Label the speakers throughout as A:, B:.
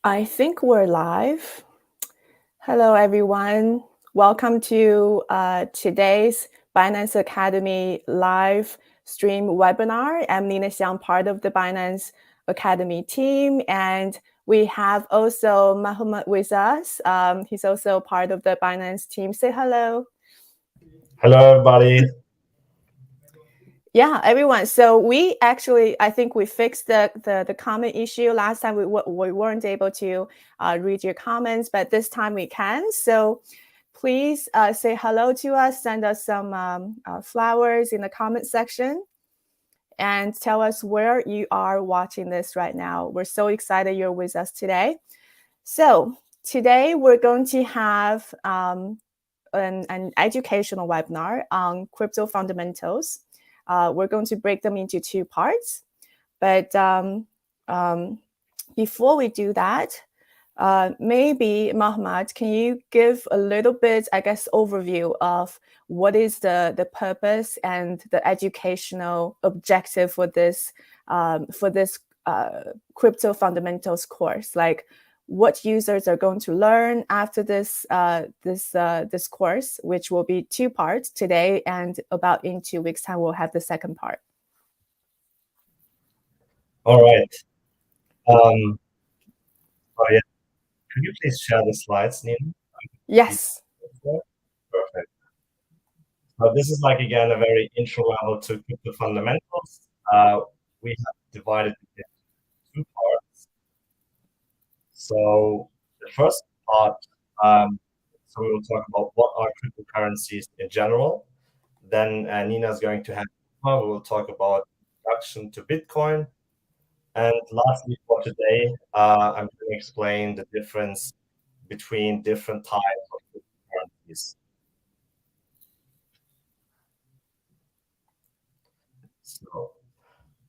A: I think we're live. Hello, everyone. Welcome to today's Binance Academy live stream webinar. I'm Nina Xiang, part of the Binance Academy team, and we have also Muhammad with us. He's also part of the Binance team. Say hello.
B: Hello, everybody.
A: Yeah, everyone. So I think we fixed the comment issue. Last time we weren't able to read your comments, but this time we can. So please say hello to us, send us some flowers in the comment section, and tell us where you are watching this right now. We're so excited you're with us today. So today we're going to have an educational webinar on crypto fundamentals. We're going to break them into two parts. But before we do that, maybe, Mohammed, can you give a little bit, I guess, overview of what is the purpose and the educational objective for this crypto fundamentals course? Like, what users are going to learn after this course, which will be two parts today, and about in 2 weeks' time we'll have the second part.
B: All right. Oh yeah. Could you please share the slides, Nina?
A: Yes.
B: Perfect. So this is again a very intro level to crypto fundamentals. We have divided it into two parts. So the first part, so we will talk about what are cryptocurrencies in general. Then Nina is going to have, we will talk about introduction to Bitcoin. And lastly, for today, I'm going to explain the difference between different types of cryptocurrencies. So,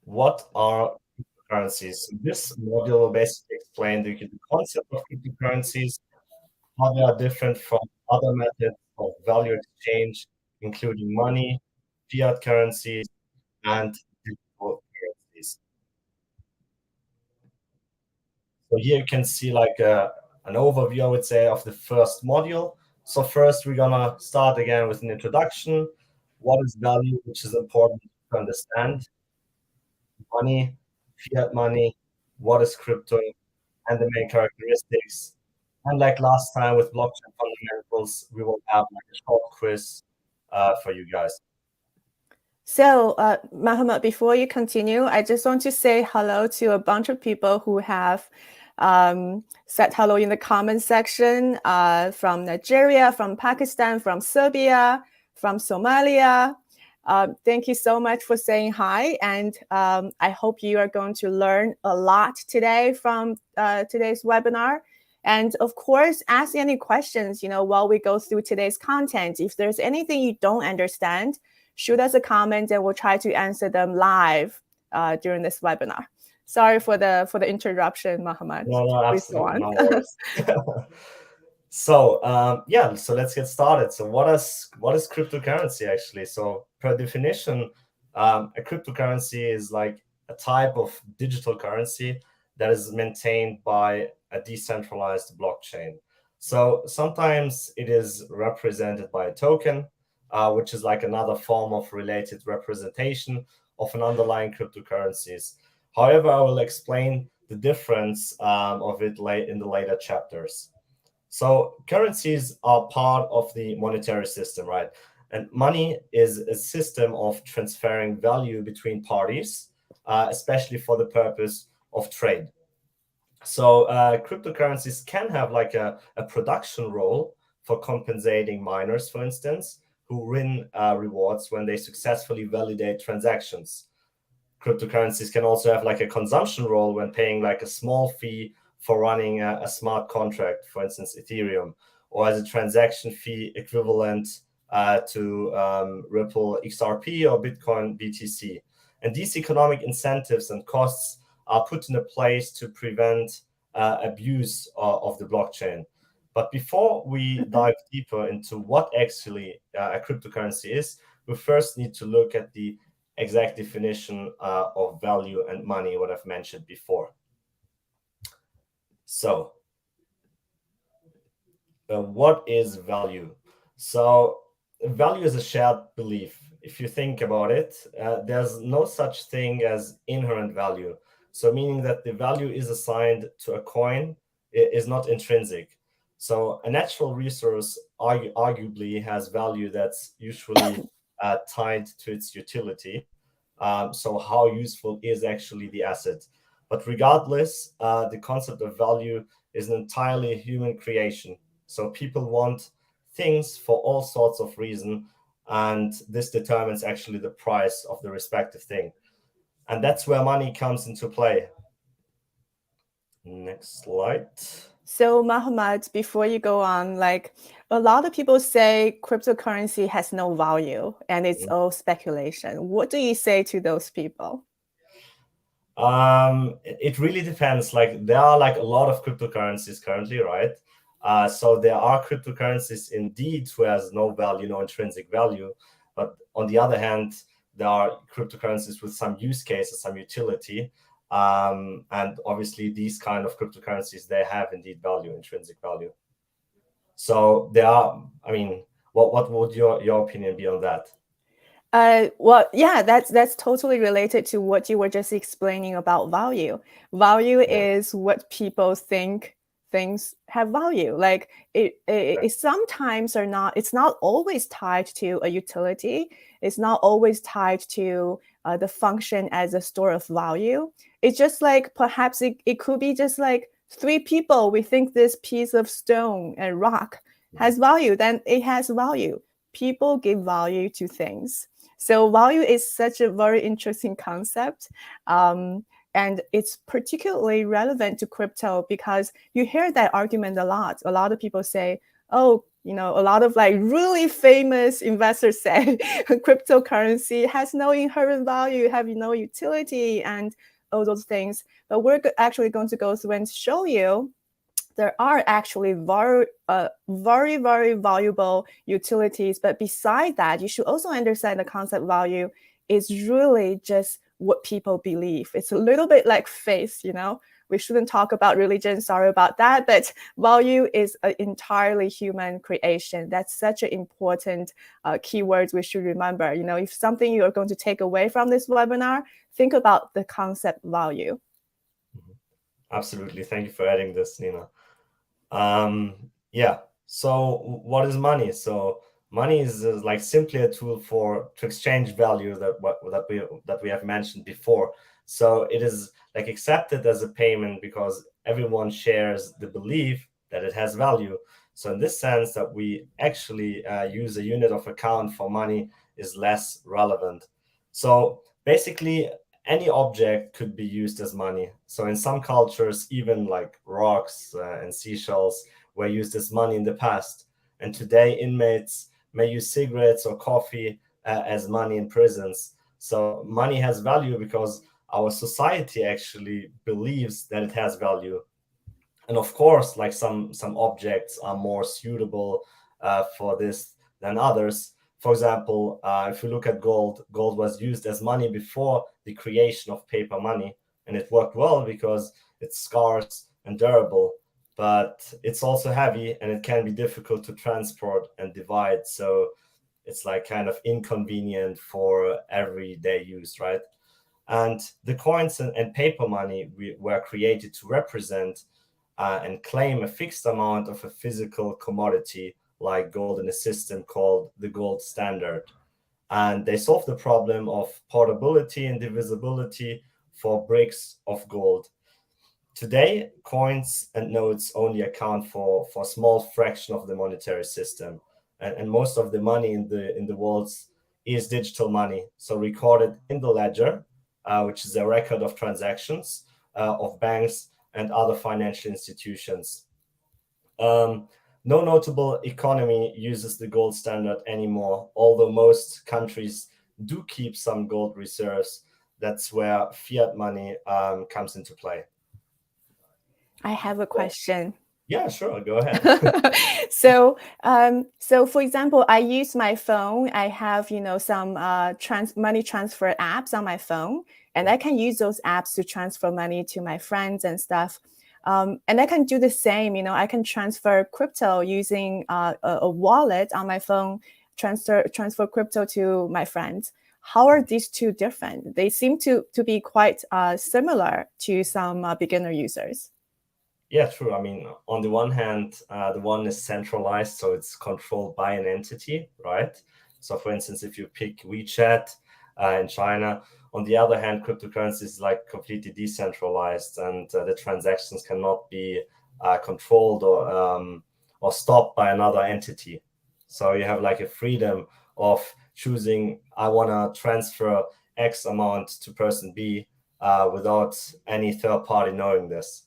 B: what are cryptocurrencies? So this module will basically explain the concept of cryptocurrencies, how they are different from other methods of value exchange, including money, fiat currencies, and digital currencies. So here you can see an overview, I would say, of the first module. So first, we're gonna start again with an introduction. What is value, which is important to understand? Money, fiat money, what is crypto, and the main characteristics. And like last time with blockchain fundamentals, we will have a short quiz for you guys.
A: So, Mohammed, before you continue, I just want to say hello to a bunch of people who have said hello in the comment section from Nigeria, from Pakistan, from Serbia, from Somalia. Thank you so much for saying hi. And I hope you are going to learn a lot today from today's webinar. And of course, ask any questions, while we go through today's content. If there's anything you don't understand, shoot us a comment and we'll try to answer them live during this webinar. Sorry for the interruption, Mohammed.
B: No, absolutely. No worries. So so let's get started. So what is cryptocurrency actually? So per definition, a cryptocurrency is like a type of digital currency that is maintained by a decentralized blockchain. So sometimes it is represented by a token, which is like another form of related representation of an underlying cryptocurrencies. However, I will explain the difference of it in the later chapters. So currencies are part of the monetary system, right? And money is a system of transferring value between parties, especially for the purpose of trade. So cryptocurrencies can have a production role for compensating miners, for instance, who win rewards when they successfully validate transactions. Cryptocurrencies can also have a consumption role when paying a small fee for running a smart contract, for instance, Ethereum, or as a transaction fee equivalent to Ripple XRP or Bitcoin BTC. And these economic incentives and costs are put into place to prevent abuse of the blockchain. But before we dive deeper into what actually a cryptocurrency is, we first need to look at the exact definition of value and money, what I've mentioned before. So, what is value? So, value is a shared belief. If you think about it, there's no such thing as inherent value. So, meaning that the value is assigned to a coin is not intrinsic. So, a natural resource arguably has value that's usually tied to its utility. So, how useful is actually the asset? But regardless, the concept of value is an entirely human creation. So people want things for all sorts of reason, and this determines actually the price of the respective thing. And that's where money comes into play. Next slide.
A: So Mohammed, before you go on, like a lot of people say cryptocurrency has no value and it's all speculation. What do you say to those people?
B: It really depends. Like there are like a lot of cryptocurrencies currently, right? So there are cryptocurrencies indeed who has no value, no intrinsic value. But on the other hand, there are cryptocurrencies with some use cases, some utility. And obviously these kind of cryptocurrencies, they have indeed value, intrinsic value. So there are, I mean, what would your opinion be on that?
A: Well, yeah, that's totally related to what you were just explaining about value. Value is what people think things have value. Like it sometimes are not. It's not always tied to a utility. It's not always tied to the function as a store of value. It's just like perhaps it could be just like three people. We think this piece of stone and rock has value. Then it has value. People give value to things. So value is such a very interesting concept. And it's particularly relevant to crypto because you hear that argument a lot. A lot of people say, oh, you know, a lot of like really famous investors say cryptocurrency has no inherent value, have no utility, and all those things. But we're actually going to go through and show you there are actually very, very valuable utilities. But beside that, you should also understand the concept value is really just what people believe. It's a little bit like faith, you know. We shouldn't talk about religion, sorry about that, but value is an entirely human creation. That's such an important keyword we should remember. You know, if something you're going to take away from this webinar, think about the concept value.
B: Absolutely. Thank you for adding this, Nina. Yeah. So what is money? So money is like simply a tool to exchange value that we have mentioned before. So it is like accepted as a payment because everyone shares the belief that it has value. So in this sense, that we actually use a unit of account for money is less relevant. So basically, any object could be used as money. So in some cultures, even like rocks and seashells were used as money in the past. And today, inmates may use cigarettes or coffee as money in prisons. So money has value because our society actually believes that it has value. And of course, like some objects are more suitable for this than others. For example, if you look at gold, gold was used as money before the creation of paper money, and it worked well because it's scarce and durable. But it's also heavy, and it can be difficult to transport and divide. So it's like kind of inconvenient for everyday use, right? And the coins and paper money were created to represent and claim a fixed amount of a physical commodity like gold in a system called the gold standard. And they solved the problem of portability and divisibility for bricks of gold. Today, coins and notes only account for a small fraction of the monetary system. And most of the money in the world is digital money, so recorded in the ledger, which is a record of transactions of banks and other financial institutions. No notable economy uses the gold standard anymore, although most countries do keep some gold reserves. That's where fiat money comes into play.
A: I have a question.
B: Yeah, sure. Go ahead.
A: So for example, I use my phone. I have, you know, some money transfer apps on my phone, and I can use those apps to transfer money to my friends and stuff. And I can do the same. I can transfer crypto using a wallet on my phone, transfer crypto to my friends. How are these two different? They seem to be quite similar to some beginner users.
B: Yeah, true. I mean, on the one hand, the one is centralized, so it's controlled by an entity, right? So, for instance, if you pick WeChat in China, on the other hand, cryptocurrency is like completely decentralized, and the transactions cannot be controlled or stopped by another entity. So you have like a freedom of choosing, I want to transfer X amount to person B without any third party knowing this.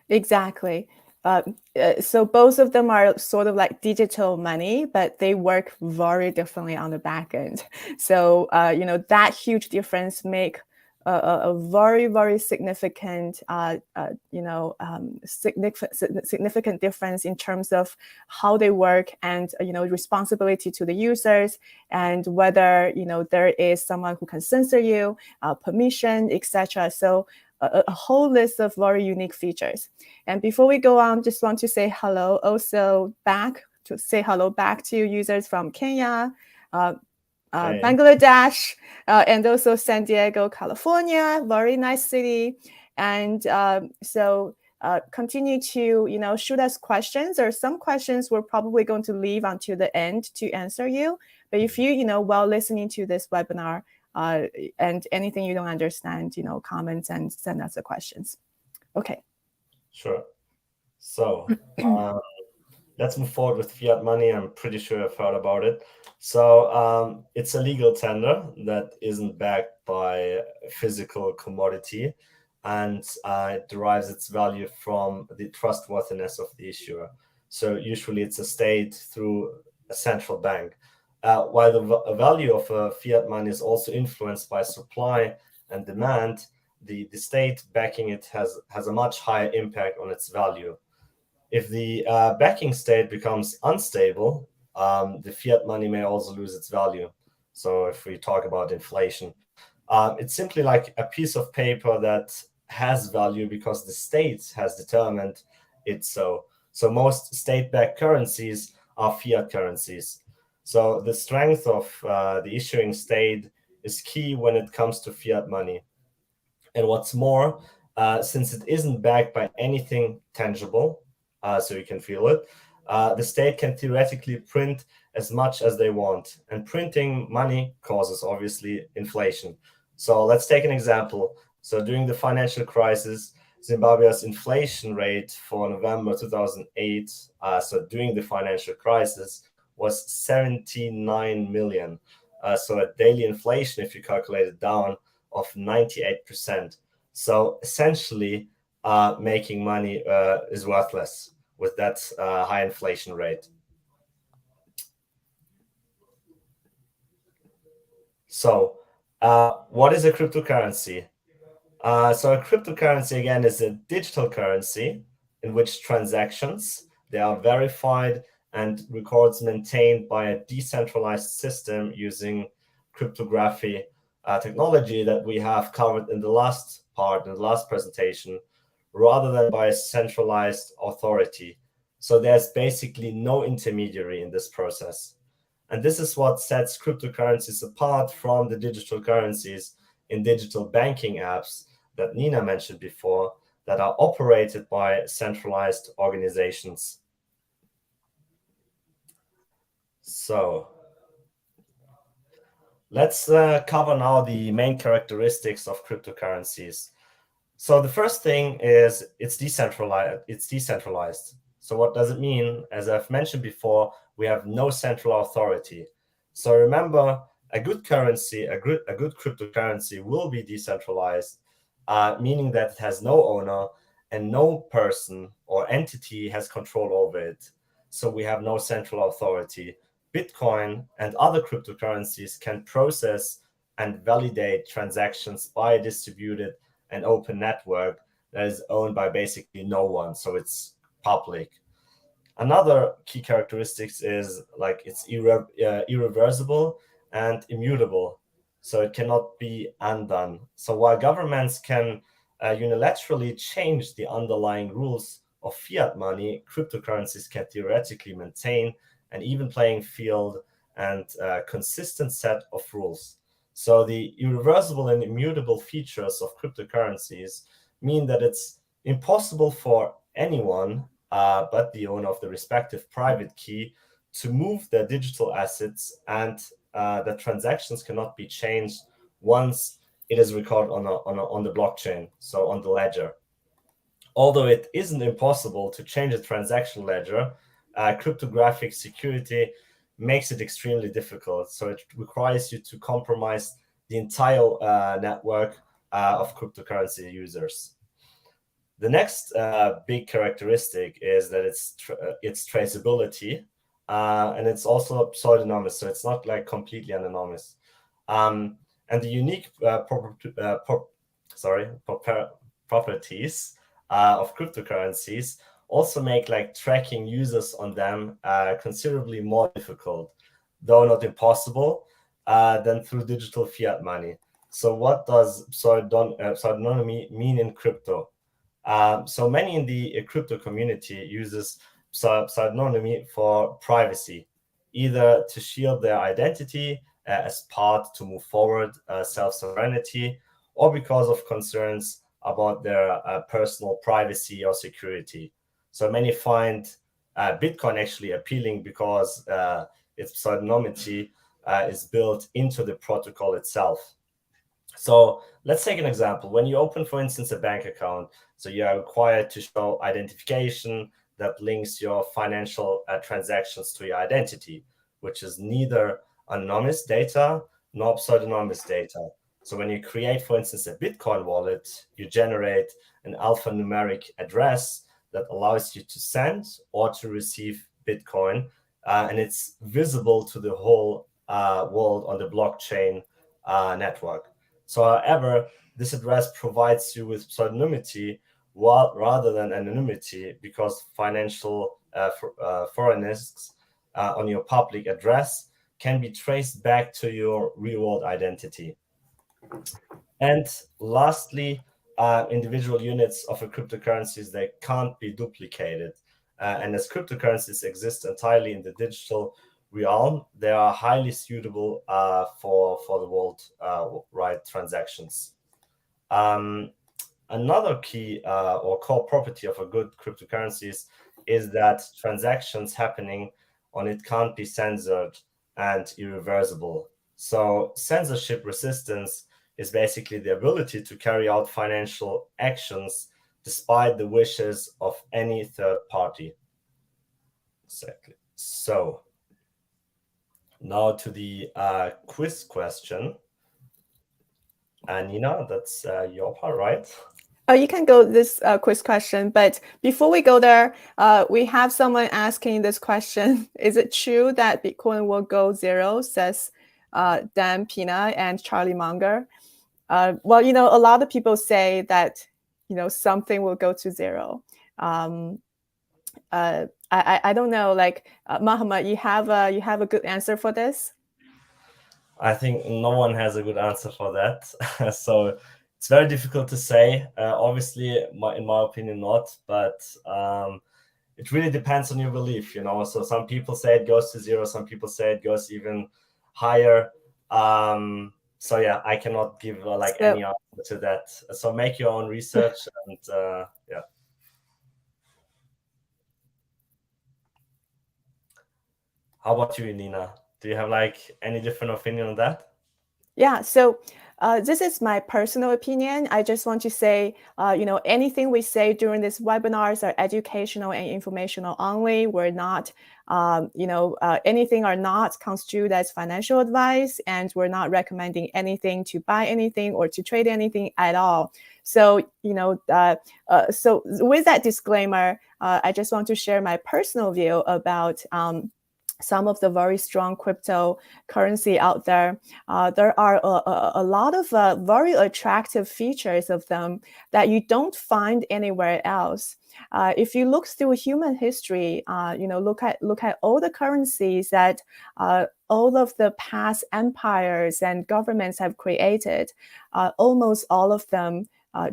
A: Exactly. So both of them are sort of like digital money, but they work very differently on the back end. So that huge difference make a very, very significant significant difference in terms of how they work, and responsibility to the users, and whether there is someone who can censor you, permission, etc. So a whole list of very unique features. And before we go on, just want to say hello also back to users from Kenya, Bangladesh, and also San Diego, California, very nice city. And so continue to shoot us questions, or some questions we're probably going to leave until the end to answer you. But if you while listening to this webinar, and anything you don't understand, comments and send us the questions. Okay.
B: Sure. So let's move forward with fiat money. I'm pretty sure I've heard about it. So it's a legal tender that isn't backed by a physical commodity, and it derives its value from the trustworthiness of the issuer. So usually it's a state through a central bank. While the value of fiat money is also influenced by supply and demand, the state backing it has a much higher impact on its value. If the backing state becomes unstable, the fiat money may also lose its value. So if we talk about inflation, it's simply like a piece of paper that has value because the state has determined it so. So most state-backed currencies are fiat currencies. So the strength of the issuing state is key when it comes to fiat money. And what's more, since it isn't backed by anything tangible, so you can feel it, the state can theoretically print as much as they want. And printing money causes, obviously, inflation. So let's take an example. So during the financial crisis, Zimbabwe's inflation rate for November 2008, so during the financial crisis, was 79 million. So a daily inflation, if you calculate it down, of 98%. So essentially, making money is worthless with that high inflation rate. So what is a cryptocurrency? So a cryptocurrency, again, is a digital currency in which transactions, they are verified and records maintained by a decentralized system using cryptography technology that we have covered in the last part, in the last presentation, rather than by a centralized authority. So there's basically no intermediary in this process. And this is what sets cryptocurrencies apart from the digital currencies in digital banking apps that Nina mentioned before, that are operated by centralized organizations. So let's cover now the main characteristics of cryptocurrencies. So the first thing is it's decentralized. So what does it mean? As I've mentioned before, we have no central authority. So remember, a good currency, a good cryptocurrency will be decentralized, meaning that it has no owner and no person or entity has control over it. So we have no central authority. Bitcoin and other cryptocurrencies can process and validate transactions by a distributed and open network that is owned by basically no one. So it's public. Another key characteristics is like it's irreversible and immutable. So it cannot be undone. So while governments can unilaterally change the underlying rules of fiat money, cryptocurrencies can theoretically maintain an even playing field and a consistent set of rules. So the irreversible and immutable features of cryptocurrencies mean that it's impossible for anyone but the owner of the respective private key to move their digital assets, and that transactions cannot be changed once it is recorded on the blockchain, so on the ledger. Although it isn't impossible to change a transaction ledger, cryptographic security makes it extremely difficult. So it requires you to compromise the entire network of cryptocurrency users. The next big characteristic is that it's traceability, and it's also pseudonymous, so it's not like completely anonymous. And the unique properties of cryptocurrencies also make like tracking users on them considerably more difficult, though not impossible, than through digital fiat money. So what does pseudonymy mean in crypto? So many in the crypto community uses pseudonymy for privacy, either to shield their identity as part to move forward self-sovereignty, or because of concerns about their personal privacy or security. So many find Bitcoin actually appealing because its pseudonymity is built into the protocol itself. So let's take an example. When you open, for instance, a bank account, so you are required to show identification that links your financial transactions to your identity, which is neither anonymous data nor pseudonymous data. So when you create, for instance, a Bitcoin wallet, you generate an alphanumeric address that allows you to send or to receive Bitcoin, and it's visible to the whole world on the blockchain network. So, however, this address provides you with pseudonymity rather than anonymity, because financial foreigners on your public address can be traced back to your real-world identity. And lastly, individual units of a cryptocurrencies, they can't be duplicated. And as cryptocurrencies exist entirely in the digital realm, they are highly suitable for the worldwide transactions. Another key or core property of a good cryptocurrencies is that transactions happening on it can't be censored and irreversible. So censorship resistance is basically the ability to carry out financial actions despite the wishes of any third party. Exactly. So now to the quiz question. Nina, that's your part, right?
A: Oh, you can go this quiz question, but before we go there, we have someone asking this question. Is it true that Bitcoin will go zero, says Dan Pina and Charlie Munger? Well, you know, a lot of people say that, you know, something will go to zero. I don't know, like Mohammed, you have a good answer for this?
B: I think no one has a good answer for that. So it's very difficult to say. Obviously, in my opinion, not. But it really depends on your belief, you know. So some people say it goes to zero. Some people say it goes even higher. So yeah, I cannot give any answer to that. So make your own research and yeah. How about you, Nina? Do you have any different opinion on that?
A: Yeah, so this is my personal opinion. I just want to say, you know, anything we say during these webinars are educational and informational only. We're not, you know, anything are not construed as financial advice, and we're not recommending anything to buy anything or to trade anything at all. So, you know, so with that disclaimer, I just want to share my personal view about some of the very strong cryptocurrency out there. There are a lot of very attractive features of them that you don't find anywhere else. If you look through human history, you know, look at all the currencies that all of the past empires and governments have created. Almost all of them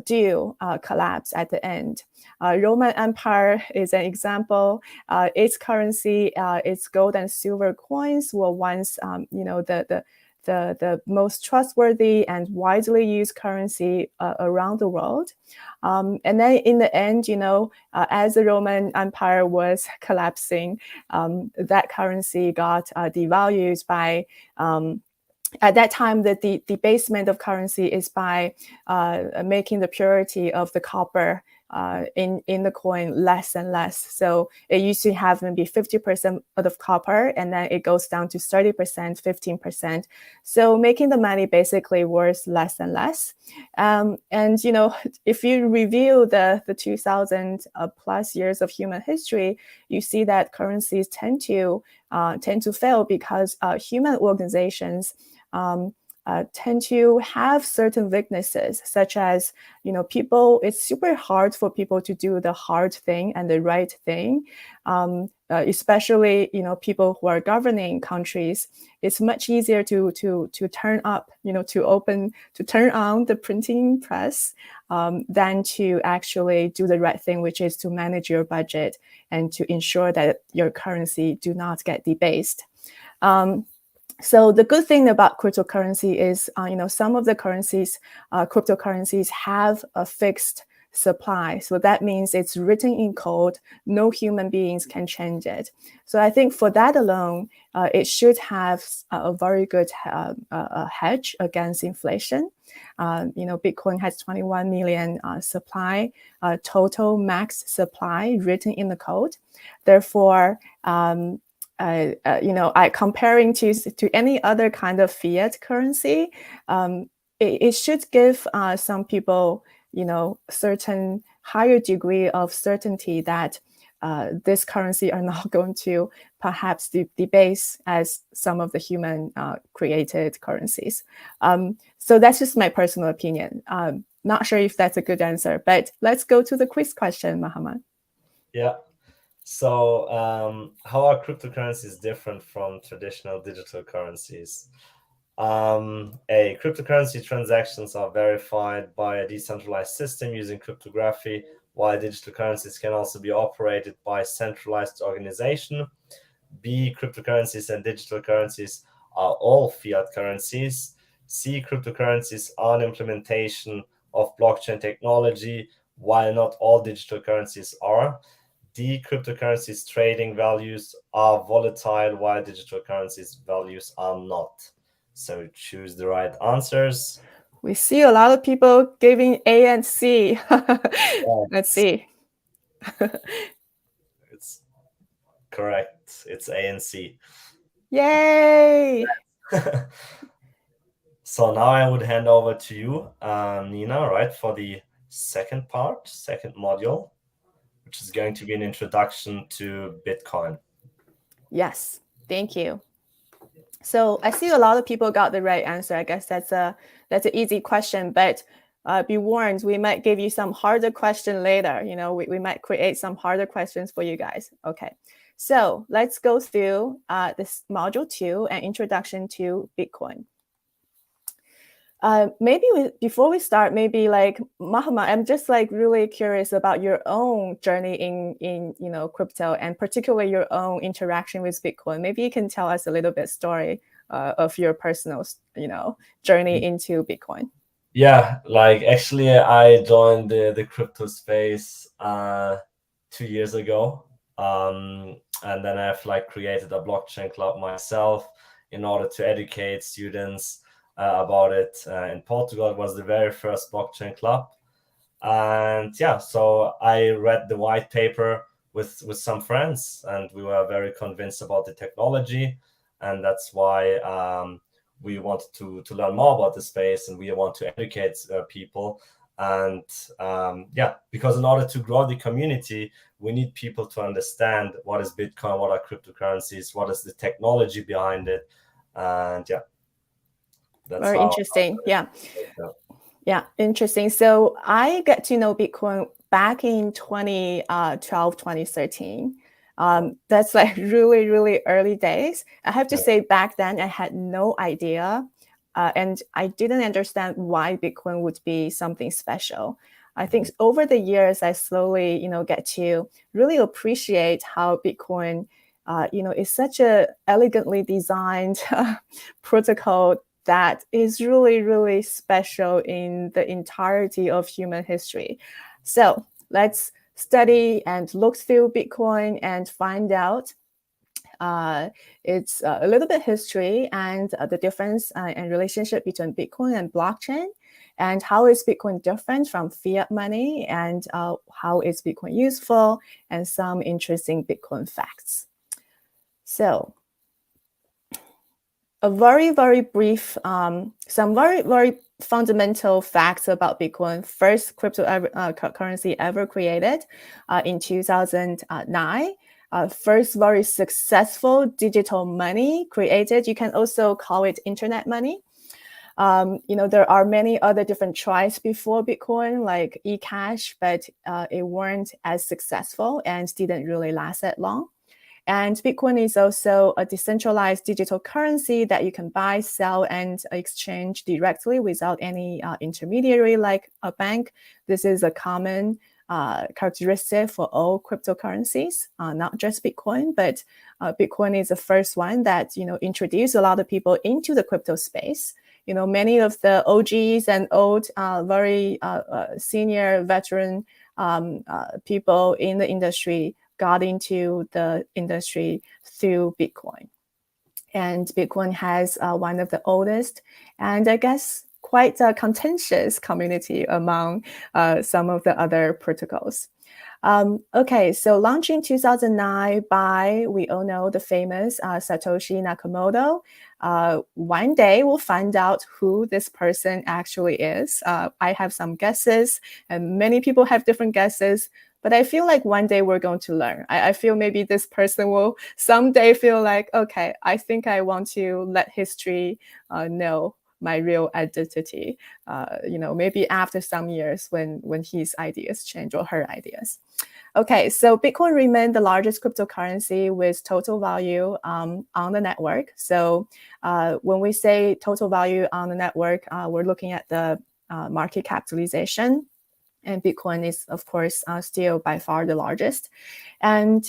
A: do collapse at the end. Roman Empire is an example. Its currency, its gold and silver coins were once, the most trustworthy and widely used currency around the world. And then in the end, as the Roman Empire was collapsing, that currency got devalued by at that time, the debasement of currency is by making the purity of the copper in the coin less and less. So it used to have maybe 50% of copper, and then it goes down to 30%, 15%. So making the money basically worth less and less. And if you review the 2000 plus years of human history, you see that currencies tend to fail because human organizations tend to have certain weaknesses, such as, it's super hard for people to do the hard thing and the right thing. Especially, people who are governing countries, it's much easier to turn up, to turn on the printing press than to actually do the right thing, which is to manage your budget and to ensure that your currency do not get debased. So the good thing about cryptocurrency is, some of the currencies, cryptocurrencies have a fixed supply. So that means it's written in code. No human beings can change it. So I think for that alone, it should have a very good hedge against inflation. Bitcoin has 21 million supply, total max supply written in the code. Therefore, comparing to any other kind of fiat currency, it should give some people, certain higher degree of certainty that this currency are not going to perhaps debase as some of the human created currencies. So that's just my personal opinion. Not sure if that's a good answer, but let's go to the quiz question, Muhammad.
B: Yeah. So how are cryptocurrencies different from traditional digital currencies? Cryptocurrency transactions are verified by a decentralized system using cryptography, while digital currencies can also be operated by a centralized organization. B, cryptocurrencies and digital currencies are all fiat currencies. C, cryptocurrencies are an implementation of blockchain technology, while not all digital currencies are. D, cryptocurrencies trading values are volatile, while digital currencies values are not. So choose the right answers.
A: We see a lot of people giving A and C. Let's see.
B: It's correct. It's A and C.
A: Yay!
B: So now I would hand over to you, Nina, right, for the second module, which is going to be an introduction to Bitcoin.
A: Yes, thank you. So I see a lot of people got the right answer. I guess that's an easy question, but be warned, we might give you some harder question later. We might create some harder questions for you guys. Okay, so let's go through this module 2, an introduction to Bitcoin. Maybe before we start, maybe Muhammad, I'm just really curious about your own journey in crypto, and particularly your own interaction with Bitcoin. Maybe you can tell us a little bit story of your personal journey into Bitcoin.
B: Yeah, actually I joined the crypto space 2 years ago, and then I've created a blockchain club myself in order to educate students about it. In Portugal, it was the very first blockchain club, and yeah, so I read the white paper with some friends, and we were very convinced about the technology, and that's why we wanted to learn more about the space, and we want to educate people. And because in order to grow the community, we need people to understand what is Bitcoin, what are cryptocurrencies, what is the technology behind it, and that's
A: very interesting. Yeah, interesting. So I got to know Bitcoin back in 2012, 2013. That's really, really early days. I have to say back then I had no idea and I didn't understand why Bitcoin would be something special. I think over the years, I slowly, get to really appreciate how Bitcoin, is such a elegantly designed protocol that is really, really special in the entirety of human history. So let's study and look through Bitcoin and find out it's a little bit history and the difference and relationship between Bitcoin and blockchain, and how is Bitcoin different from fiat money, and how is Bitcoin useful, and some interesting Bitcoin facts. So a very, very brief, some very, very fundamental facts about Bitcoin. First cryptocurrency ever created in 2009. First very successful digital money created. You can also call it internet money. There are many other different tries before Bitcoin, like eCash, but it weren't as successful and didn't really last that long. And Bitcoin is also a decentralized digital currency that you can buy, sell, and exchange directly without any intermediary like a bank. This is a common characteristic for all cryptocurrencies, not just Bitcoin, but Bitcoin is the first one that introduced a lot of people into the crypto space. Many of the OGs and old, very senior veteran people in the industry got into the industry through Bitcoin. And Bitcoin has one of the oldest and I guess quite a contentious community among some of the other protocols. Okay, so launched in 2009 by, we all know, the famous Satoshi Nakamoto. One day we'll find out who this person actually is. I have some guesses, and many people have different guesses. But I feel like one day we're going to learn. I feel maybe this person will someday feel like, okay, I think I want to let history know my real identity, maybe after some years when his ideas change or her ideas. Okay, so Bitcoin remained the largest cryptocurrency with total value on the network. So when we say total value on the network, we're looking at the market capitalization. And Bitcoin is, of course, still by far the largest. And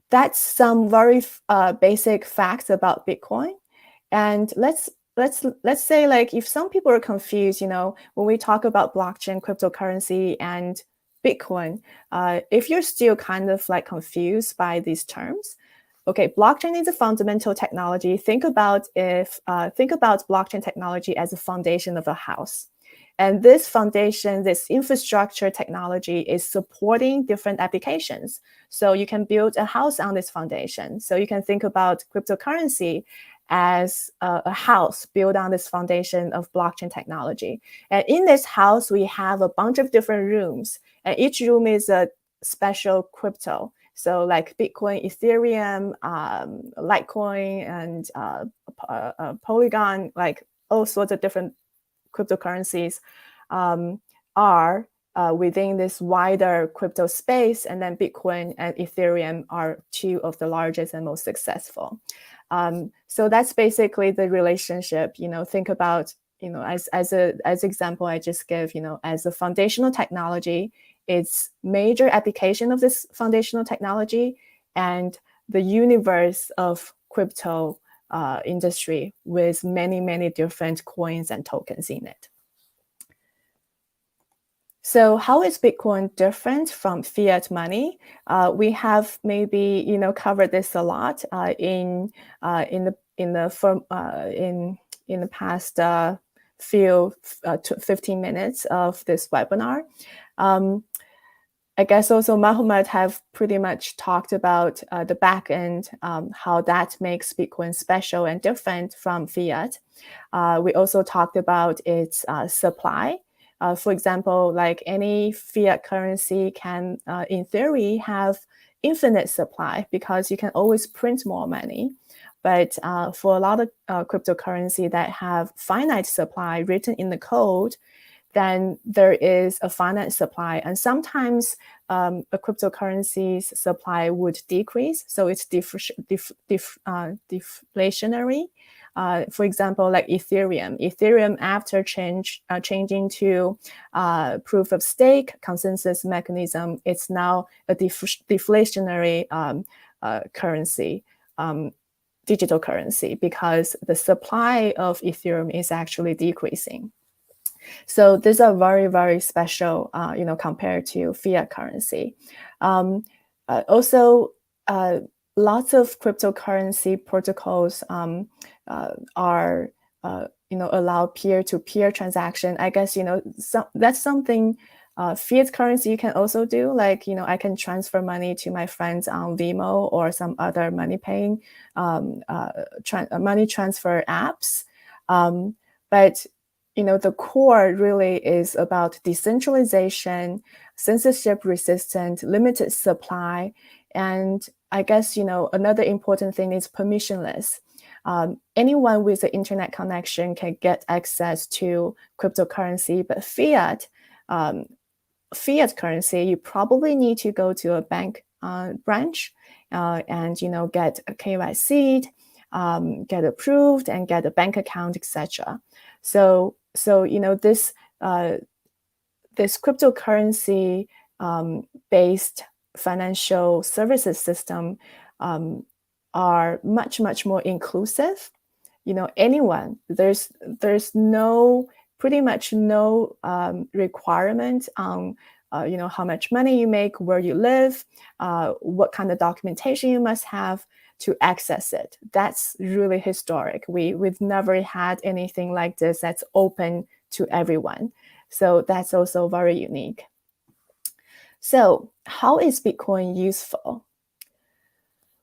A: that's some very basic facts about Bitcoin. And let's say, like, if some people are confused, when we talk about blockchain, cryptocurrency, and Bitcoin, if you're still kind of like confused by these terms, okay, blockchain is a fundamental technology. Think about blockchain technology as a foundation of a house. And this foundation, this infrastructure technology is supporting different applications. So you can build a house on this foundation. So you can think about cryptocurrency as a house built on this foundation of blockchain technology. And in this house, we have a bunch of different rooms. And each room is a special crypto. So like Bitcoin, Ethereum, Litecoin, and Polygon, like all sorts of different cryptocurrencies are within this wider crypto space, and then Bitcoin and Ethereum are two of the largest and most successful. So that's basically the relationship. Think about as example I just gave. As a foundational technology, its major application of this foundational technology and the universe of crypto industry with many, many different coins and tokens in it. So how is Bitcoin different from fiat money? We have maybe covered this a lot in the past few 15 minutes of this webinar. I guess also Mohammed have pretty much talked about the back end, how that makes Bitcoin special and different from fiat. We also talked about its supply. For example, like any fiat currency can, in theory, have infinite supply because you can always print more money. But for a lot of cryptocurrency that have finite supply written in the code, then there is a finite supply. And sometimes a cryptocurrency's supply would decrease. So it's deflationary. For example, like Ethereum. Ethereum, after changing to proof of stake consensus mechanism, it's now a deflationary currency, digital currency, because the supply of Ethereum is actually decreasing. So these are very, very special, compared to fiat currency. Also, lots of cryptocurrency protocols are, allow peer-to-peer transaction. I guess, that's something fiat currency you can also do. Like, I can transfer money to my friends on Venmo or some other money paying money transfer apps. But the core really is about decentralization, censorship resistant, limited supply. And I guess, another important thing is permissionless. Anyone with an internet connection can get access to cryptocurrency, but fiat currency, you probably need to go to a bank branch and, get a KYC, get approved and get a bank account, etc. So this cryptocurrency based financial services system are much more inclusive. Anyone, there's pretty much no requirement on how much money you make, where you live, what kind of documentation you must have to access it. That's really historic. We've never had anything like this that's open to everyone. So that's also very unique. So how is Bitcoin useful?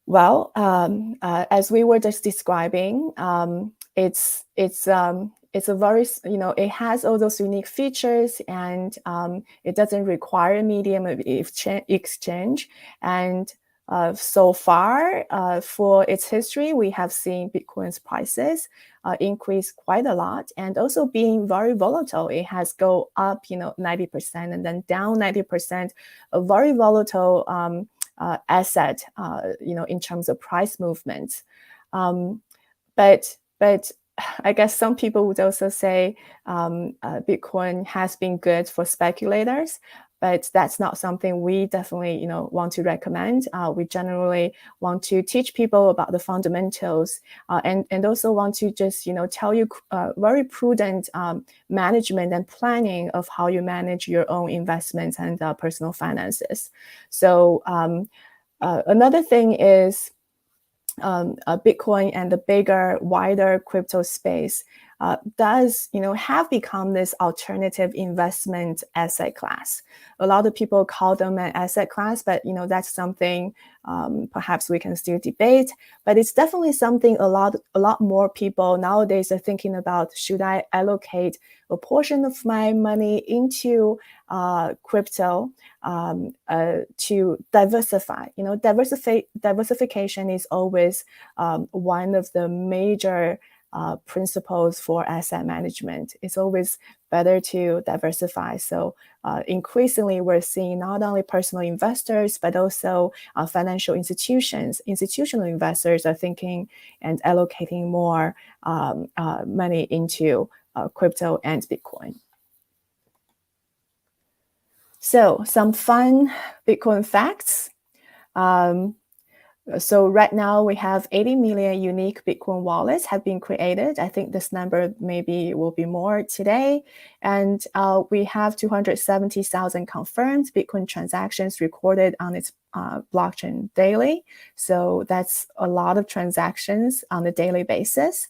A: Well, as we were just describing, it's a very, it has all those unique features, and it doesn't require a medium of exchange. And so far, for its history, we have seen Bitcoin's prices increase quite a lot, and also being very volatile. It has go up, 90% and then down 90%. A very volatile asset, in terms of price movements. But I guess some people would also say Bitcoin has been good for speculators, but that's not something we definitely, want to recommend. We generally want to teach people about the fundamentals and also want to just, tell you very prudent management and planning of how you manage your own investments and personal finances. So another thing is Bitcoin and the bigger, wider crypto space does, have become this alternative investment asset class. A lot of people call them an asset class, but that's something perhaps we can still debate. But it's definitely something a lot more people nowadays are thinking about. Should I allocate a portion of my money into crypto to diversify? Diversification is always one of the major principles for asset management. It's always better to diversify. So increasingly, we're seeing not only personal investors, but also financial institutions. Institutional investors are thinking and allocating more money into crypto and Bitcoin. So some fun Bitcoin facts. So right now we have 80 million unique Bitcoin wallets have been created. I think this number maybe will be more today. And we have 270,000 confirmed Bitcoin transactions recorded on its blockchain daily. So that's a lot of transactions on a daily basis.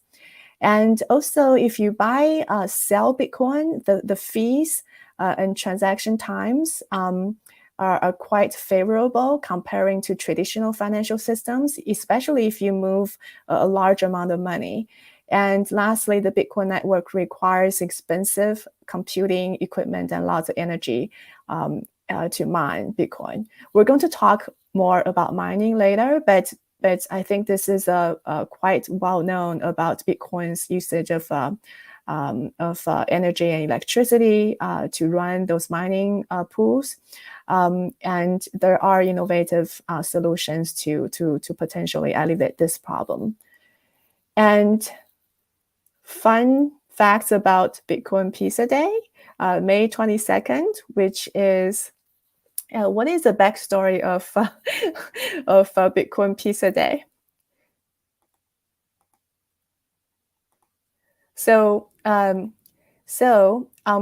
A: And also, if you buy, sell Bitcoin, the fees and transaction times are quite favorable comparing to traditional financial systems, especially if you move a large amount of money. And lastly, the Bitcoin network requires expensive computing equipment and lots of energy to mine Bitcoin. We're going to talk more about mining later, but I think this is quite well known about Bitcoin's usage of energy and electricity to run those mining pools. And there are innovative solutions to potentially alleviate this problem. And fun facts about Bitcoin Pizza Day, May 22nd, which is what is the backstory of Bitcoin Pizza Day? So on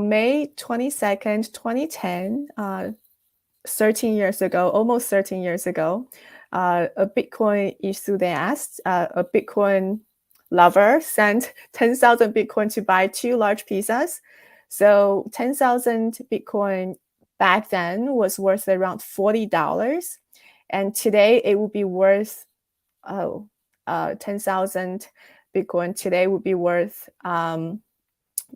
A: May 22nd, 2010, 13 years ago, almost 13 years ago, a Bitcoin enthusiast, a Bitcoin lover, sent 10,000 Bitcoin to buy 2 large pizzas. So 10,000 Bitcoin back then was worth around $40. And today it would be worth, 10,000 Bitcoin today would be worth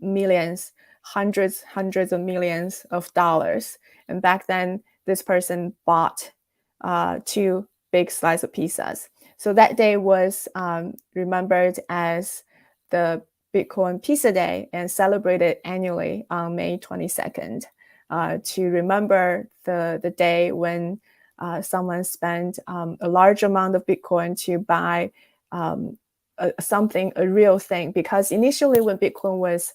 A: millions, hundreds of millions of dollars. And back then, this person bought 2 big slices of pizzas. So that day was remembered as the Bitcoin Pizza Day and celebrated annually on May 22nd to remember the day when someone spent a large amount of Bitcoin to buy something, a real thing. Because initially when Bitcoin was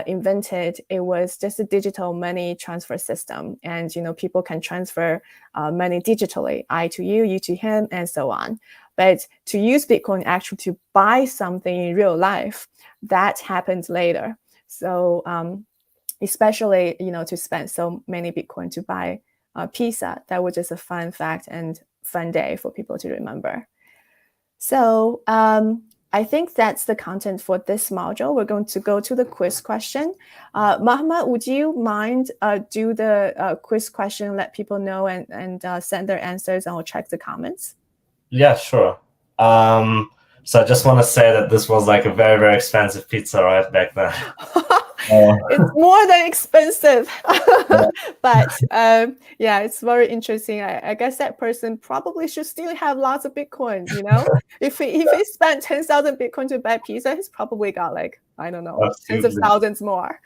A: invented, it was just a digital money transfer system. And, people can transfer money digitally, I to you to him, and so on. But to use Bitcoin actually to buy something in real life, that happened later. So especially, to spend so many Bitcoin to buy pizza, that was just a fun fact and fun day for people to remember. So I think that's the content for this module. We're going to go to the quiz question. Mohammed, would you mind do the quiz question, let people know and send their answers, and we'll check the comments?
B: Yeah, sure. So I just want to say that this was like a very, very expensive pizza, right, back then.
A: It's more than expensive. But yeah, it's very interesting. I guess that person probably should still have lots of Bitcoin, if he spent 10,000 Bitcoin to buy pizza, he's probably got like, I don't know, tens of thousands more.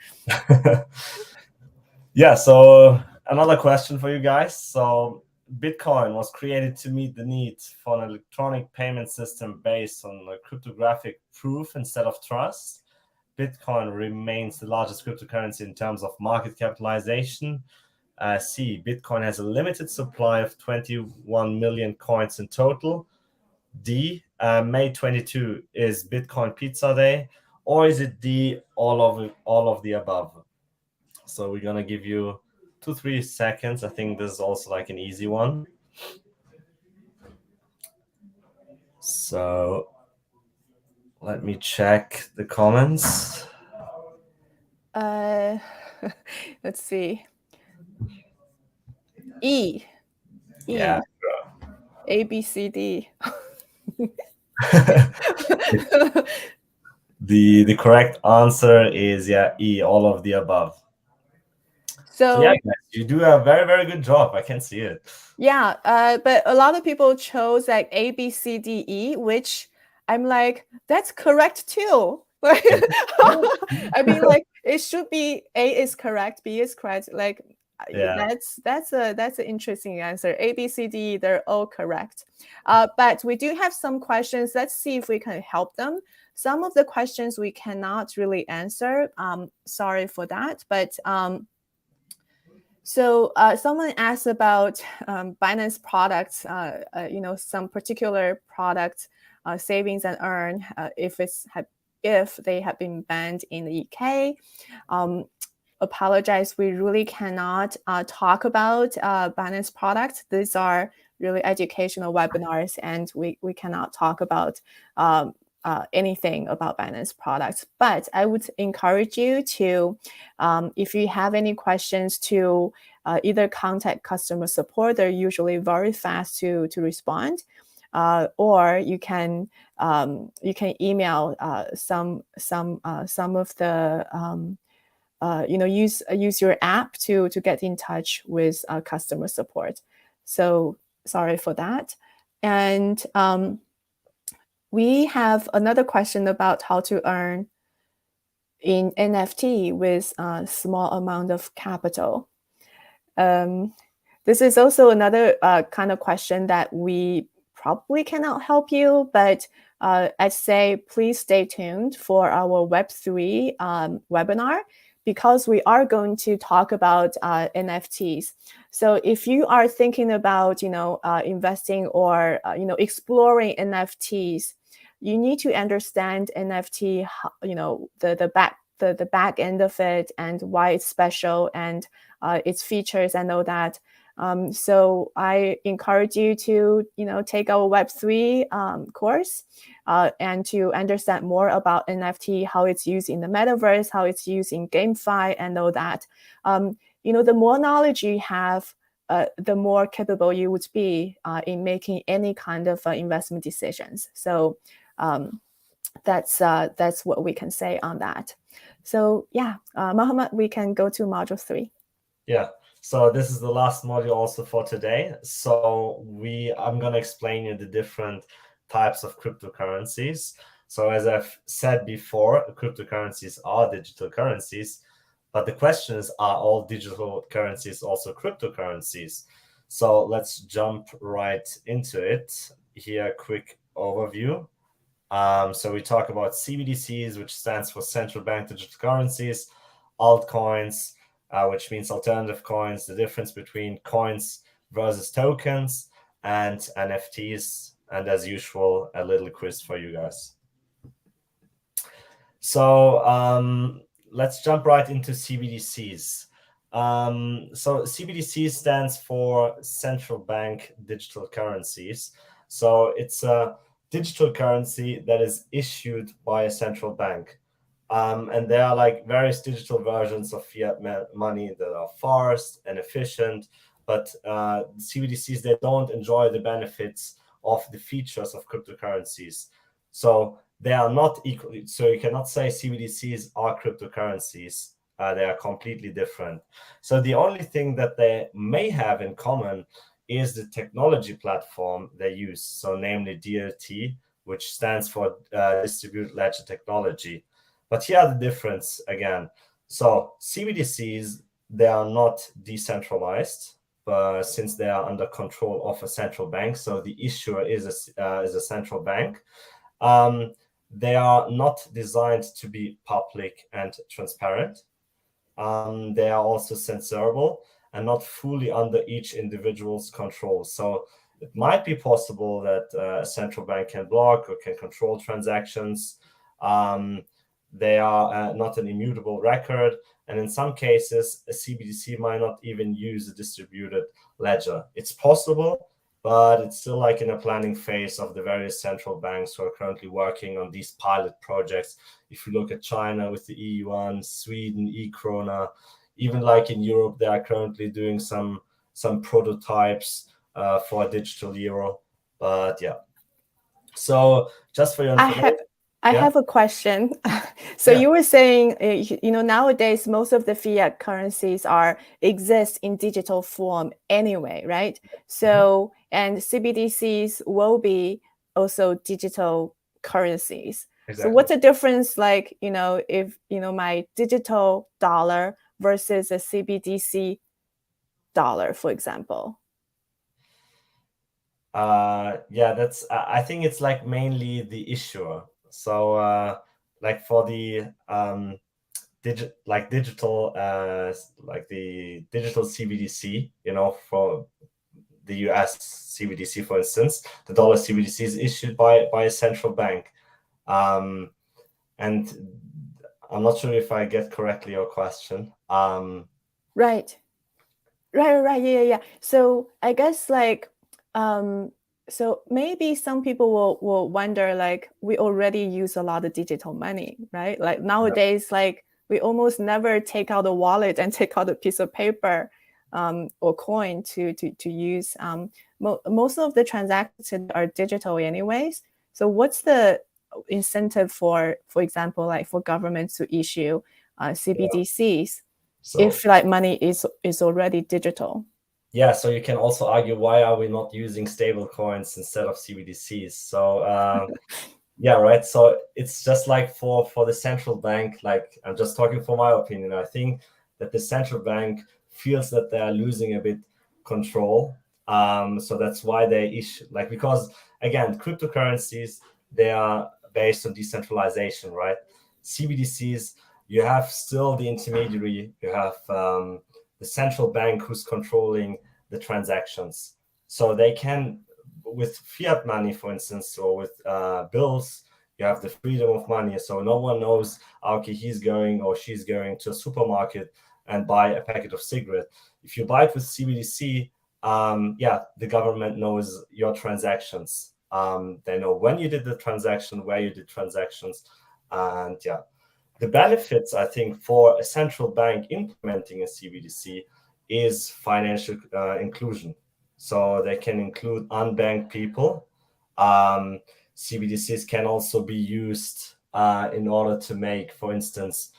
B: Yeah, so another question for you guys. So Bitcoin was created to meet the need for an electronic payment system based on a cryptographic proof instead of trust. Bitcoin remains the largest cryptocurrency in terms of market capitalization. C, Bitcoin has a limited supply of 21 million coins in total. D, May 22 is Bitcoin Pizza Day, or is it D, all of the above? So we're gonna give you 2-3 seconds. I think this is also like an easy one. So let me check the comments.
A: Let's see. E.
B: Yeah.
A: A, B, C, D.
B: The correct answer is E, all of the above. So yeah, guys, you do a very, very good job. I can see it.
A: Yeah, but a lot of people chose like A, B, C, D, E, which I'm like, that's correct too. I mean, like it should be A is correct, B is correct. Like that's an interesting answer. A, B, C, D, they're all correct. But we do have some questions. Let's see if we can help them. Some of the questions we cannot really answer. Sorry for that, but so someone asked about Binance products, some particular product savings and earn if they have been banned in the UK. Apologize, we really cannot talk about Binance products. These are really educational webinars, and we cannot talk about anything about Binance products. But I would encourage you to, if you have any questions, to either contact customer support. They're usually very fast to respond, or you can email some of the use your app to get in touch with customer support. So sorry for that. And we have another question about how to earn in NFT with a small amount of capital. This is also another kind of question that we probably cannot help you, but I'd say please stay tuned for our Web3 webinar, because we are going to talk about NFTs. So if you are thinking about, investing or, exploring NFTs, you need to understand NFT, the back end of it and why it's special and its features and all that. So I encourage you to, take our Web3 course and to understand more about NFT, how it's used in the metaverse, how it's used in GameFi and all that. The more knowledge you have, the more capable you would be in making any kind of investment decisions. So that's what we can say on that. So yeah, Mohammed, we can go to module 3.
B: Yeah. So this is the last module also for today. So I'm going to explain you the different types of cryptocurrencies. So as I've said before, cryptocurrencies are digital currencies, but the question is, are all digital currencies also cryptocurrencies? So let's jump right into it. Here, a quick overview. So we talk about CBDCs, which stands for central bank digital currencies, altcoins, which means alternative coins, the difference between coins versus tokens, and NFTs, and as usual, a little quiz for you guys. So let's jump right into CBDCs. So CBDC stands for central bank digital currencies. So it's a digital currency that is issued by a central bank. And there are like various digital versions of fiat money that are fast and efficient, but CBDCs, they don't enjoy the benefits of the features of cryptocurrencies. So they are not equally, so you cannot say CBDCs are cryptocurrencies. They are completely different. So the only thing that they may have in common is the technology platform they use, so namely DLT, which stands for Distributed Ledger Technology. But here are the difference again. So CBDCs, they are not decentralized, since they are under control of a central bank. So the issuer is a central bank. They are not designed to be public and transparent. They are also censorable and not fully under each individual's control. So it might be possible that a central bank can block or can control transactions. They are not an immutable record. And in some cases, a CBDC might not even use a distributed ledger. It's possible, but it's still like in a planning phase of the various central banks who are currently working on these pilot projects. If you look at China with the E-yuan, Sweden, e-krona, even like in Europe, they are currently doing some prototypes for a digital euro. But yeah. So just for your information.
A: I have a question. So you were saying, nowadays, most of the fiat currencies exist in digital form anyway, right? So, and CBDCs will be also digital currencies. Exactly. So what's the difference, like, if, my digital dollar versus a CBDC dollar, for example?
B: I think it's like mainly the issuer. So like for the digital CBDC, for the US CBDC, for instance, the dollar CBDC is issued by a central bank. And I'm not sure if I get correctly your question.
A: Right. Yeah. So I guess so maybe some people will wonder, like, we already use a lot of digital money, right? Like nowadays, like we almost never take out a wallet and take out a piece of paper or coin to use. Most of the transactions are digital anyways. So what's the incentive for example, like for governments to issue CBDCs if like money is already digital?
B: Yeah, so you can also argue, why are we not using stable coins instead of CBDCs? So yeah, right. So it's just like for the central bank, like I'm just talking for my opinion, I think that the central bank feels that they are losing a bit control So that's why they issue, like, because again, cryptocurrencies, they are based on decentralization, right? CBDCs, you have still the intermediary, you have the central bank who's controlling the transactions. So they can, with fiat money, for instance, or with bills, you have the freedom of money. So no one knows, okay, he's going or she's going to a supermarket and buy a packet of cigarette. If you buy it with CBDC, the government knows your transactions. They know when you did the transaction, where you did transactions, and the benefits, I think, for a central bank implementing a CBDC is financial inclusion. So they can include unbanked people. CBDCs can also be used in order to make, for instance,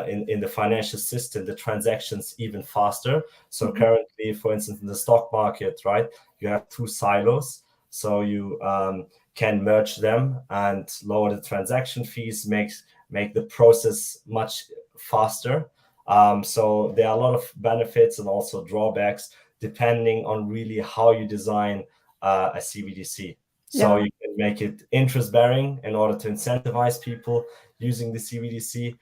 B: in the financial system, the transactions even faster. So currently, for instance, in the stock market, right, you have two silos. So you can merge them and lower the transaction fees, make the process much faster. So there are a lot of benefits and also drawbacks depending on really how you design a CBDC. So you can make it interest bearing in order to incentivize people using the CBDC.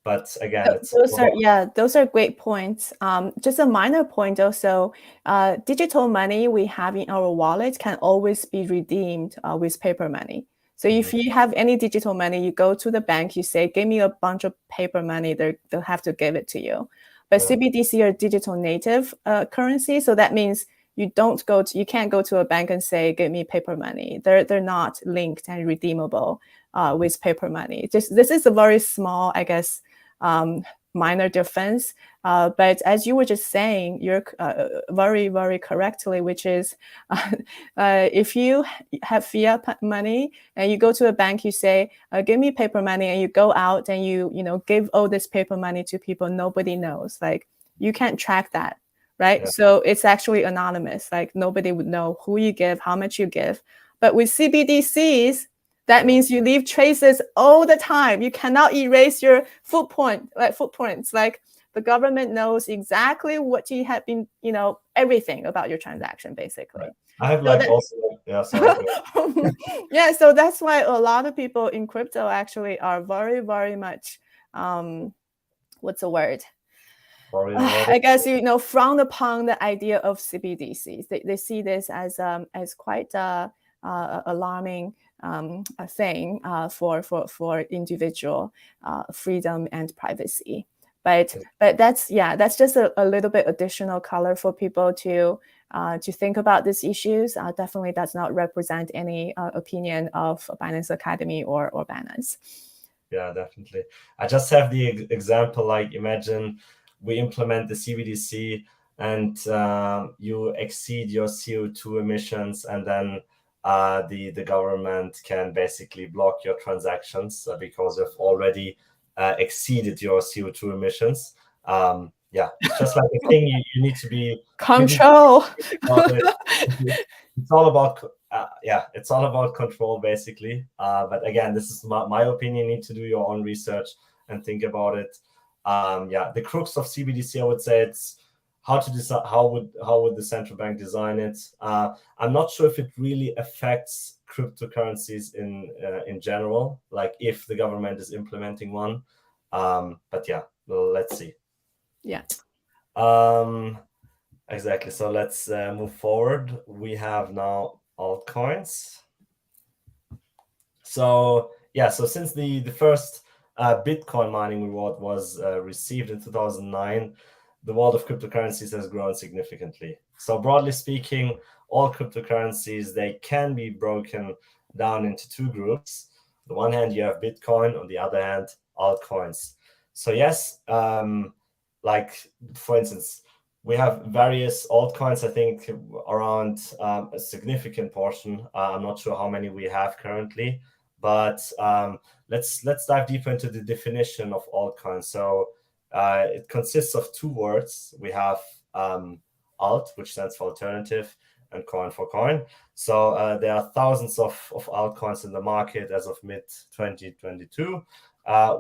B: But again,
A: those are great points. Just a minor point also, digital money we have in our wallet can always be redeemed with paper money. So if you have any digital money, you go to the bank, you say, give me a bunch of paper money, they'll have to give it to you. But CBDC are digital native currency, so that means you can't go to a bank and say, give me paper money. They're not linked and redeemable with paper money. This is a very small, I guess, minor difference. But as you were just saying, you're very, very correctly, which is if you have fiat money and you go to a bank, you say, give me paper money, and you go out and you give all this paper money to people nobody knows. Like, you can't track that, right? So it's actually anonymous. Like, nobody would know who you give, how much you give. But with CBDCs, that means you leave traces all the time. You cannot erase your footprints. Like, the government knows exactly what you have been, everything about your transaction, basically.
B: I have
A: so that's why a lot of people in crypto actually are very, very much, what's the word? I guess, frown upon the idea of CBDCs. They see this as quite alarming a thing for individual freedom and privacy. But that's just a little bit additional color for people to think about these issues. Definitely does not represent any opinion of Binance Academy or Binance.
B: Yeah, definitely. I just have the example, like, imagine we implement the CBDC and you exceed your CO2 emissions, and then the government can basically block your transactions because you've already exceeded your CO2 emissions. It's just like a thing you need to be
A: control.
B: It's all about it's all about control, basically. But again, this is my opinion. You need to do your own research and think about it. The crux of CBDC, I would say, it's how to decide how would the central bank design it. I'm not sure if it really affects cryptocurrencies in general, like if the government is implementing one. But let's see. Exactly. So let's move forward. We have now altcoins. So since the first Bitcoin mining reward was received in 2009, the world of cryptocurrencies has grown significantly. So broadly speaking, all cryptocurrencies, they can be broken down into two groups. On the one hand, you have Bitcoin. On the other hand, altcoins. So yes, like, for instance, we have various altcoins, I think around a significant portion. I'm not sure how many we have currently, but let's dive deeper into the definition of altcoins. So it consists of two words. We have alt, which stands for alternative, and coin for coin. So there are thousands of altcoins in the market as of mid-2022,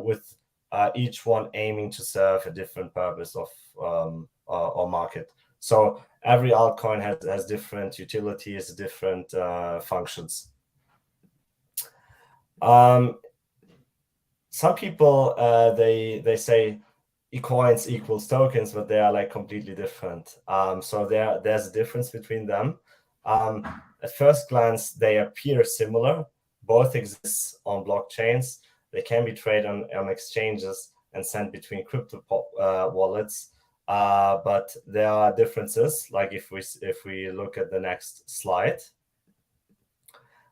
B: with each one aiming to serve a different purpose of or market. So every altcoin has different utilities, different functions. Some people they say coins equals tokens, but they are like completely different. So there's a difference between them. At first glance, they appear similar. Both exist on blockchains. They can be traded on exchanges and sent between crypto wallets. But there are differences. Like if we look at the next slide.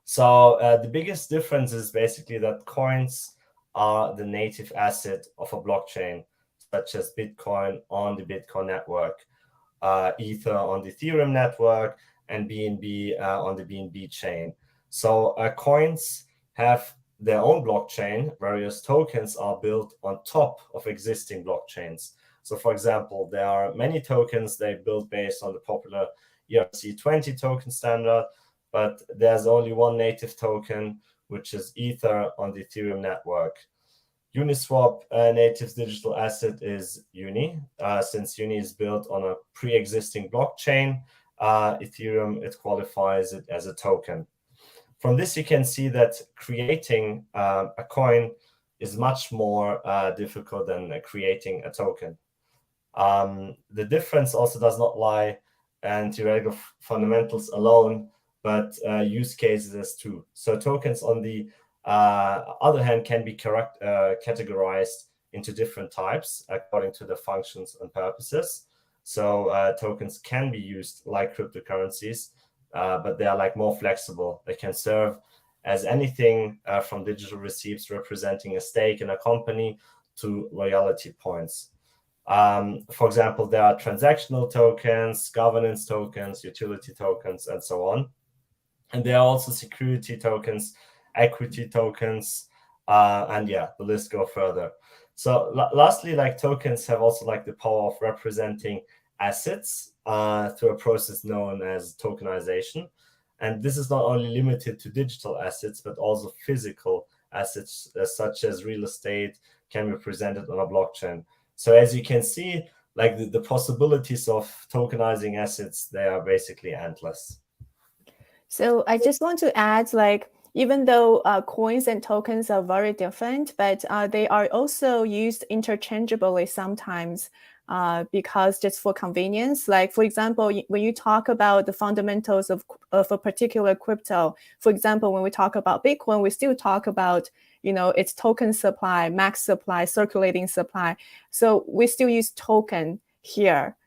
B: So the biggest difference is basically that coins are the native asset of a blockchain, such as Bitcoin on the Bitcoin network, Ether on the Ethereum network, and BNB on the BNB chain. So coins have their own blockchain. Various tokens are built on top of existing blockchains. So for example, there are many tokens they built based on the popular ERC20 token standard, but there's only one native token, which is Ether on the Ethereum network. Uniswap native digital asset is Uni. Since Uni is built on a pre-existing blockchain, Ethereum, it qualifies it as a token. From this, you can see that creating a coin is much more difficult than creating a token. The difference also does not lie in theoretical fundamentals alone, but use cases too. So tokens, on the other hand, can be categorized into different types according to the functions and purposes. So tokens can be used like cryptocurrencies, but they are like more flexible. They can serve as anything from digital receipts representing a stake in a company to loyalty points. For example, there are transactional tokens, governance tokens, utility tokens, and so on. And there are also security tokens, equity tokens, and yeah, the list goes further. So lastly, like tokens have also like the power of representing assets through a process known as tokenization. And this is not only limited to digital assets, but also physical assets such as real estate can be presented on a blockchain. So as you can see, like the possibilities of tokenizing assets, they are basically endless.
A: So I just want to add, like, even though coins and tokens are very different, but they are also used interchangeably sometimes because just for convenience. Like, for example, when you talk about the fundamentals of a particular crypto, for example, when we talk about Bitcoin, we still talk about, you know, its token supply, max supply, circulating supply. So we still use token here,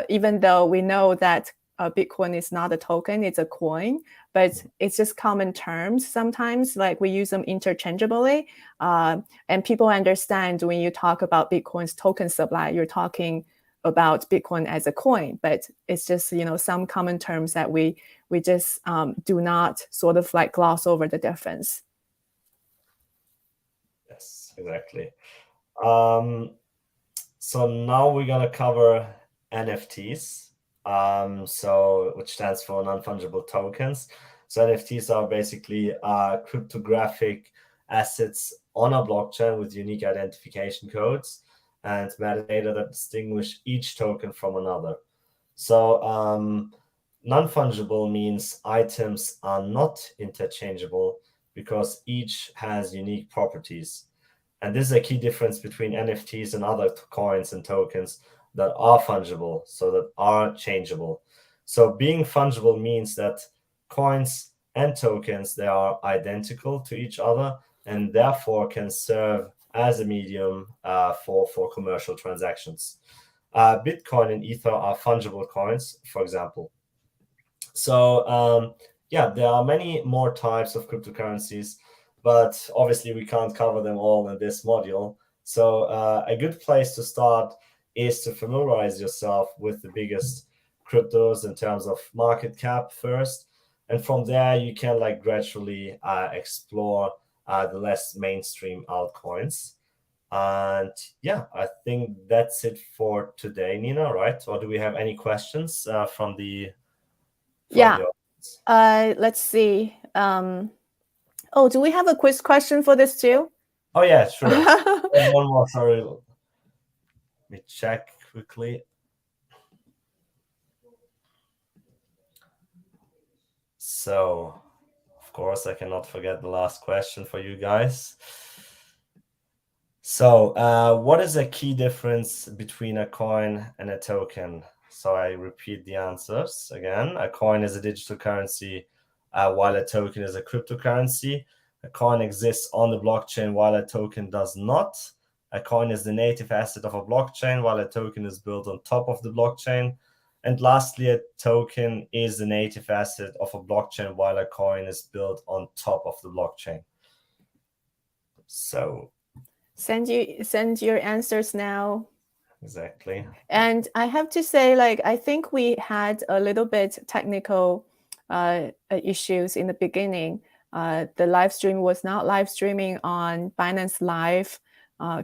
A: even though we know that Bitcoin is not a token, it's a coin, but it's just common terms sometimes, like we use them interchangeably. And people understand when you talk about Bitcoin's token supply, you're talking about Bitcoin as a coin, but it's just, you know, some common terms that we just do not sort of like gloss over the difference.
B: Yes, exactly. So now we're gonna cover NFTs. So which stands for non-fungible tokens. So NFTs are basically cryptographic assets on a blockchain with unique identification codes and metadata that distinguish each token from another. So non-fungible means items are not interchangeable because each has unique properties. And this is a key difference between NFTs and other coins and tokens that are fungible, so that are changeable. So being fungible means that coins and tokens, they are identical to each other and therefore can serve as a medium for commercial transactions. Bitcoin and Ether are fungible coins, for example. So yeah, there are many more types of cryptocurrencies, but obviously we can't cover them all in this module. So a good place to start is to familiarize yourself with the biggest cryptos in terms of market cap first. And from there, you can like gradually explore the less mainstream altcoins. And yeah, I think that's it for today, Nina, right? Or do we have any questions from the
A: Yeah. Let's see. Oh, do we have a quiz question for this too?
B: Oh yeah, sure. One more, sorry. Let me check quickly. So, of course, I cannot forget the last question for you guys. So, what is a key difference between a coin and a token? So I repeat the answers again. A coin is a digital currency, while a token is a cryptocurrency. A coin exists on the blockchain, while a token does not. A coin is the native asset of a blockchain, while a token is built on top of the blockchain. And lastly, a token is the native asset of a blockchain, while a coin is built on top of the blockchain. So
A: send your answers now.
B: Exactly.
A: And I have to say, like, I think we had a little bit technical issues in the beginning. The live stream was not live streaming on Binance Live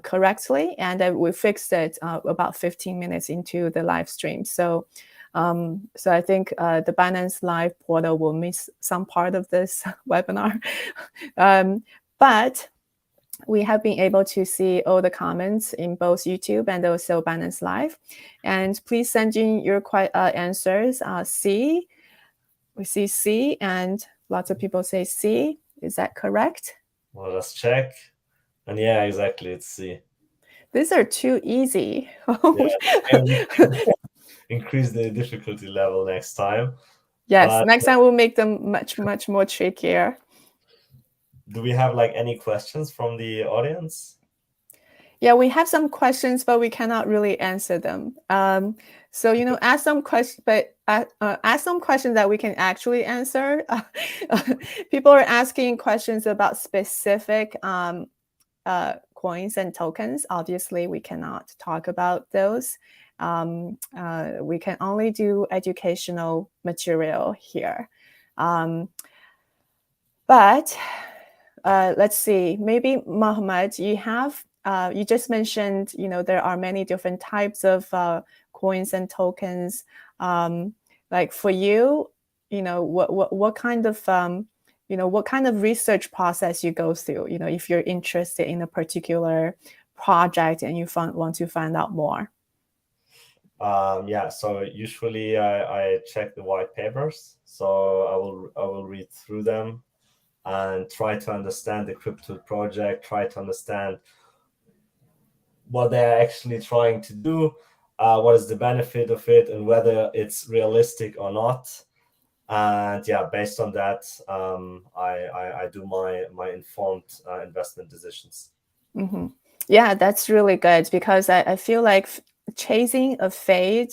A: correctly, and we fixed it about 15 minutes into the live stream. So I think the Binance Live portal will miss some part of this webinar. But we have been able to see all the comments in both YouTube and also Binance Live. And please send in your answers. C, we see C, and lots of people say C. Is that correct?
B: Well, let's check. And yeah, exactly, it's C.
A: These are too easy.
B: Yeah, increase the difficulty level next time.
A: Yes, next time we'll make them much, much more trickier.
B: Do we have like any questions from the audience?
A: Yeah, we have some questions, but we cannot really answer them. So, you know, ask some questions, but ask some questions that we can actually answer. People are asking questions about specific coins and tokens. Obviously, we cannot talk about those. We can only do educational material here. But let's see, maybe Mohammed, you just mentioned, you know, there are many different types of coins and tokens. Like for you, you know, what kind of you know, what kind of research process you go through, you know, if you're interested in a particular project and you want to find out more?
B: Yeah, so usually I check the white papers. So I will read through them and try to understand the crypto project, try to understand what they're actually trying to do, what is the benefit of it, and whether it's realistic or not. And yeah, based on that, I do my informed investment decisions.
A: Mm-hmm. Yeah, that's really good, because I feel like chasing a fad,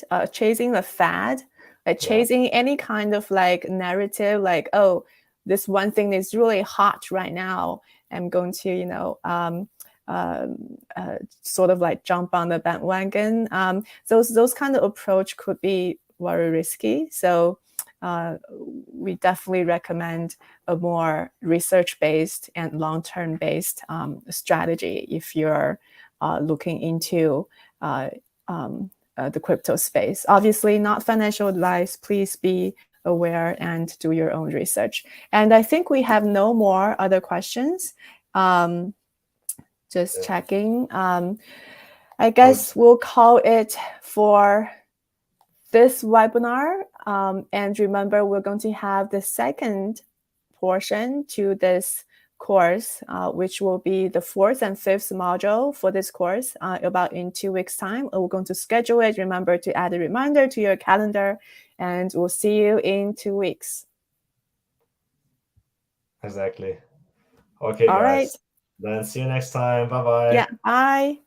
A: like chasing any kind of like narrative, like, oh, this one thing is really hot right now, I'm going to, you know, sort of like jump on the bandwagon. Those kind of approach could be very risky. So we definitely recommend a more research-based and long-term based strategy if you're looking into the crypto space. Obviously, not financial advice. Please be aware and do your own research. And I think we have no more other questions. Just checking. I guess we'll call it for this webinar. And remember, we're going to have the second portion to this course, which will be the 4th and 5th module for this course about in 2 weeks' time. We're going to schedule it. Remember to add a reminder to your calendar, and we'll see you in 2 weeks.
B: Exactly. Okay,
A: all
B: guys.
A: Right.
B: Then see you next time. Bye-bye.
A: Yeah, bye.